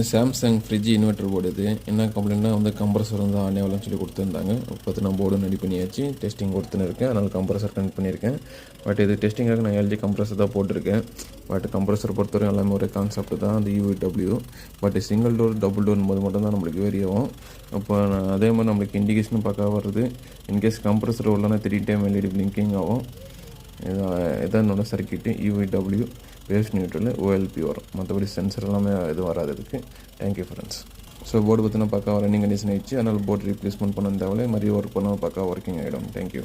Samsung fridge inverter board இது. என்ன கம்ப்ளைண்ட்னா வந்து கம்ப்ரஸர் வந்து ஆன் ஆகலன்னு சொல்லி கொடுத்துருந்தாங்க. பார்த்து நான் போர்டும் ரெடி பண்ணியாச்சு, டெஸ்டிங் கொடுத்துன்னு இருக்கேன். அதனால் கம்ப்ரஸர் கனெக்ட் பண்ணியிருக்கேன். பட் இது டெஸ்டிங்காக நான் எல்ஜி கம்ப்ரஸர் தான் போட்டிருக்கேன். பட் கம்ப்ரஸர் பொறுத்தவரைக்கும் எல்லாமே ஒரே கான்செப்ட் தான், அந்த UVW. But single door double door போது மட்டும்தான் நம்மளுக்கு வேரி ஆகும். அப்போ அதே மாதிரி நம்மளுக்கு இண்டிகேஷனும் பார்க்க வருது. இன்கேஸ் கம்ப்ரஸர் உள்ளனா 3 டைம் LED பிளிங்கிங் ஆகும். இதான் என்னோட circuit. UVW waves neutral OLP வரும். மற்றபடி சென்சர் எல்லாமே எதுவும் வராது இதுக்கு. Thank you friends. ஸோ போர்டு பார்த்தினா பார்க்க ரன்னிங் கண்டிஷன் ஆகிடுச்சு. அதனால் போர்டு ரீப்ளேஸ்மெண்ட் பண்ண தேவையில்லை. மறுபடியும் ஒர்க் பண்ணால் பார்க்க ஒர்க்கிங் ஆகிடும். தேங்க்யூ.